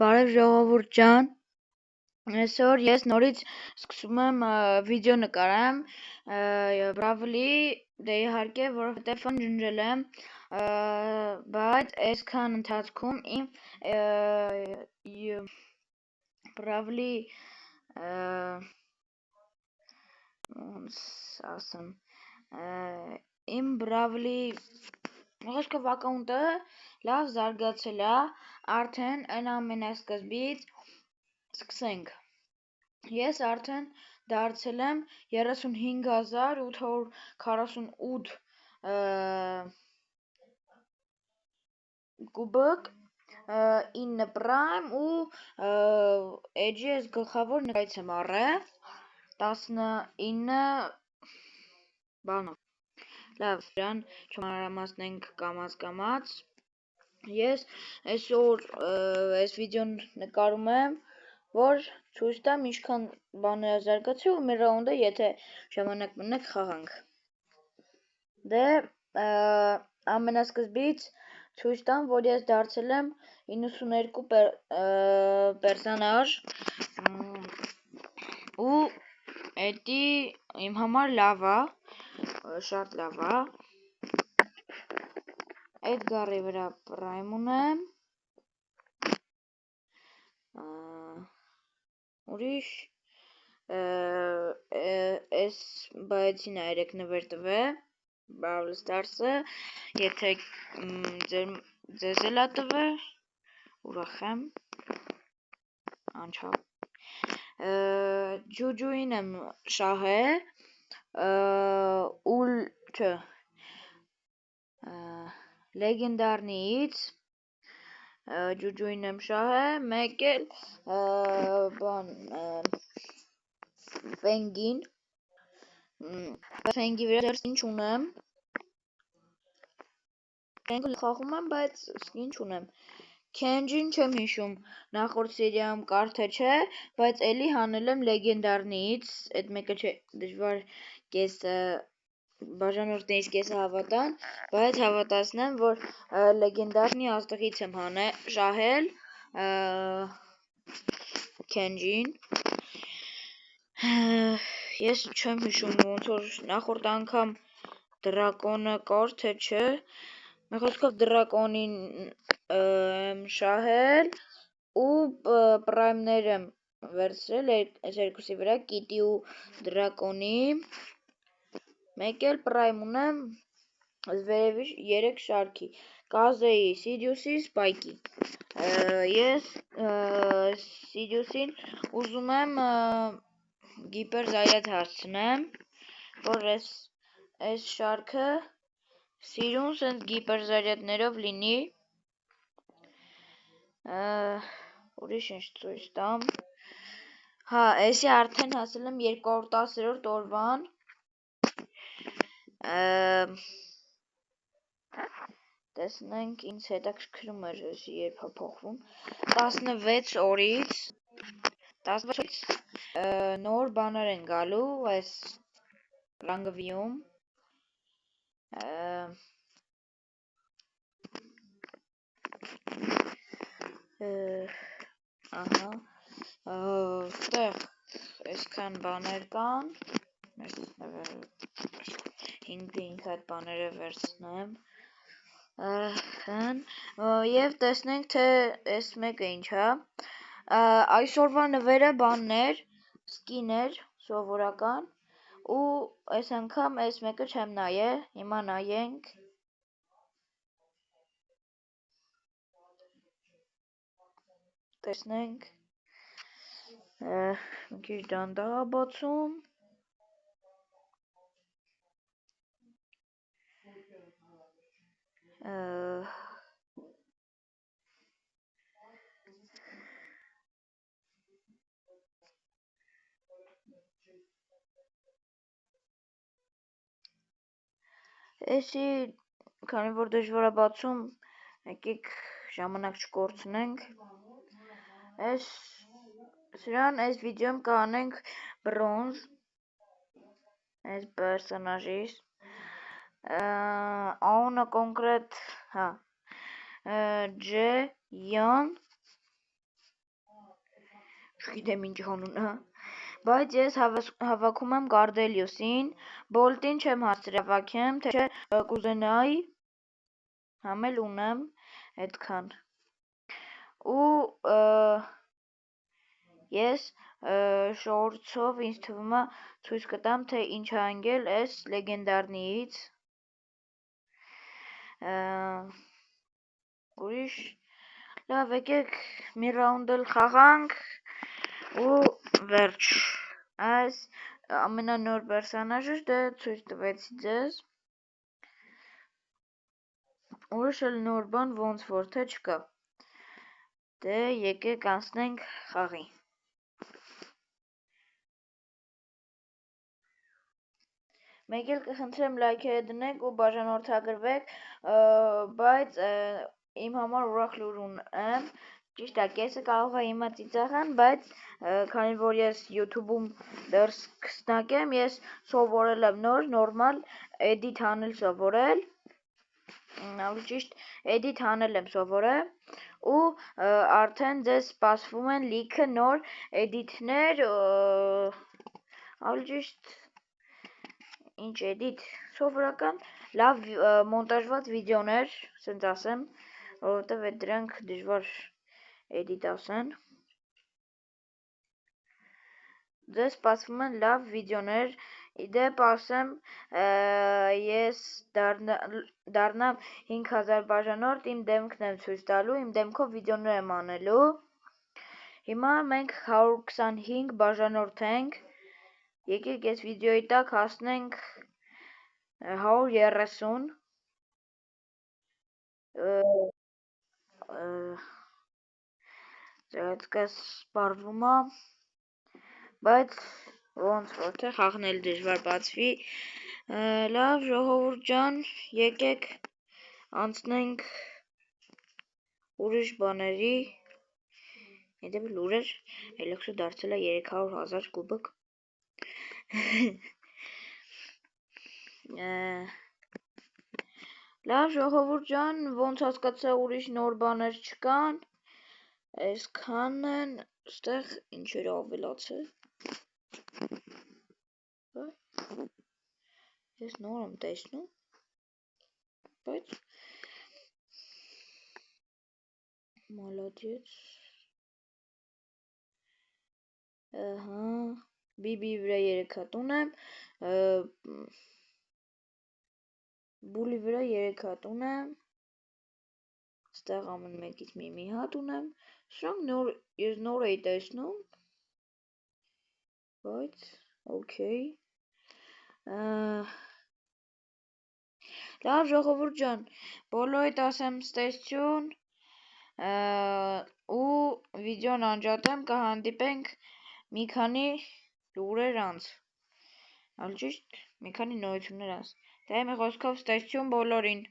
Բարև ժողովուրդ ջան, այսօր ես նորից սկսում եմ վիդեո նկարեմ, բրավլի, դե իհարկե, որովհետև ֆոն ջնջել եմ, բայց այսքան ընթացքում իմ բրավլի, ասեմ, իմ բրավլի Եղեշկով ակաունտը լավ զարգացել է, արդեն այն ամենասկզբից սկսենք։ Ես արդեն դարձել եմ 35848 կուբիկ, 9 պրայմ ու էջի ես գլխավոր նկարից եմ առել, 19 բանով։ Լավ, դրան չմանրամասնենք կամաց, ես այսօր այս վիդեոն նկարում եմ, որ ցույց տամ ինչքան բաներ զարգացի ու մի ռաունդը եթե ժամանակ մնա կխաղանք։ Դե ամենասկզբից ցույց տամ, որ ես դարձել եմ 92 պերսոնաժ ու էդի իմ համար լավ է, շատ լավ է։ Էդգարի վրա պրայմ ունեմ, ուրիշ այս բայեցին այրեք նվեր տվե, Brawl Stars-ը, եթե ձեզ էլ է տվե, ուրախ եմ, անչափ։ Ջուջուին եմ շահել, լեգենդարնիից ջուջուին եմ շահել, մեկ էլ ֆենգին, ֆենգի վրա դեռ սկին չունեմ, ֆենգը խաղում եմ, բայց սկին չունեմ, Քենջին չեմ հիշում նախորդ սերիայում կար թե չէ, բայց էլի հանել եմ լեգենդարնիից, այդ մեկը չէ, դժվար կեսը բաժանորդներից կեսը հավատան, բայց հավատացնեմ, որ լեգենդարնի աստղից եմ շահել Քենջին, ես չեմ հիշում ոնց որ նախորդ անգամ դրակոնը կար թե չէ, մի խոսքով դրակոնին եմ շահել ու պրայմներ եմ վերցրել այս երկուսի վրա, կիտի ու դրակոնի, մեկ էլ պրայմ ունեմ վերևի 3 շարքի, Կազեի, Սիդիուսի, Սպայկի, ես Սիդիուսին ուզում եմ գիպերզարյադ հասցնեմ, որ այս շարքը սիրուն սենց գիպերզարյադներով լինի, ուրիշ ինչ ցույց տամ, էսի արդեն հասել եմ 210-րդ օրվան, տեսնենք ինձ հետաքրքրում էր երբ է փոխվում, 16 օրից նոր բաներ են գալու այս ռանգվիում, տեղ այսքան բաներ կան, 5 այդ բաները վերցնեմ, և տեսնենք թե այս մեկը ինչ է, այսօրվա նվերը բաններ, սկիներ, սովորական, ու այս անգամ այս մեկը չեմ նայել, հիմա նայենք, տեսնենք, մի քիչ դանդաղ է բացում, էսի, քանի որ դժվար է բացում, եկեք ժամանակ չկորցնենք, այս վիդեոյում կանենք բրոնզ, այս պերսոնաժից, անունը կոնկրետ, Ջեյոն, չգիտեմ ինչ անունը, բայց ես հավաքում եմ Կարդելիուսին, Բոլտին չեմ հասցրել հավաքեմ, թե չէ կուզենայի, համել ունեմ այդքան, ու ես շորցով ինձ թվում է ցույց կտամ, թե ինչ է անգել այս լեգենդարնիից, ուրիշ, լավ եկեք մի ռաունդ էլ խաղանք, ու վերջ, այս ամենանոր պերսոնաժը դե ցույց տվեցի ձեզ, ուրիշ էլ նոր բան ոնց որ թե չկա, դե եկեք անցնենք խաղի, մեկ էլ կխնդրեմ լայքերը դնեք ու բաժանորդագրվեք, բայց իմ համար ուրախ լուր ունեմ, ճիշտ է, կեսը կարող է հիմա ծիծաղան, բայց քանի որ ես YouTube-ում դեռ սկսնակ եմ, ես սովորել եմ նորմալ edit անել սովորել, ավելի ճիշտ edit անել եմ սովորել, ու արդեն ձեզ սպասվում են լիքը նոր edit-ներ, ավելի ճիշտ ինչ edit, սովորական լավ մոնտաժված վիդեոներ, սենց ասեմ, որովհետև այդ դրանք դժվար edit ասեն, ձեզ սպասվում են լավ վիդեոներ, իդեպ ասեմ, ես դառնամ 5000 բաժանորդ, իմ դեմքն եմ ցույց տալու, իմ դեմքով վիդեոներ եմ անելու, հիմա մենք 125 բաժանորդ ենք, եկեք այս վիդեոյի տակ հասնենք 130, ծրածկը սպառվում է, բայց ոնց որ թե խաղն էլ դժվար բացվի, լավ ժողովուրդ ջան, եկեք անցնենք ուրիշ բաների, իդեպ լուրեր, Էլեքսը դարձել է 300,000 կուբակ, լավ ժողովուրդ ջան, ոնց հասկացա ուրիշ նոր բաներ չկան, այսքանն են, ստեղ ինչեր ավելացել, ես նոր եմ տեսնում, բայց մալադյեց, բիբի վրա 3 հատ ունեմ, բուլի վրա 3 հատ ունեմ, ստեղ ամեն մեկից մի հատ ունեմ, սրանք ես նոր էի տեսնում, բայց օքեյ, լավ ժողովուրդ ջան, բոլորիդ ասեմ ստեսություն, ու վիդեոն անջատեմ, կհանդիպենք մի քանի լուրեր անց, ալ ճիշտ, մի քանի նորություններ անց, դե մի խոսքով ստեսություն բոլորին,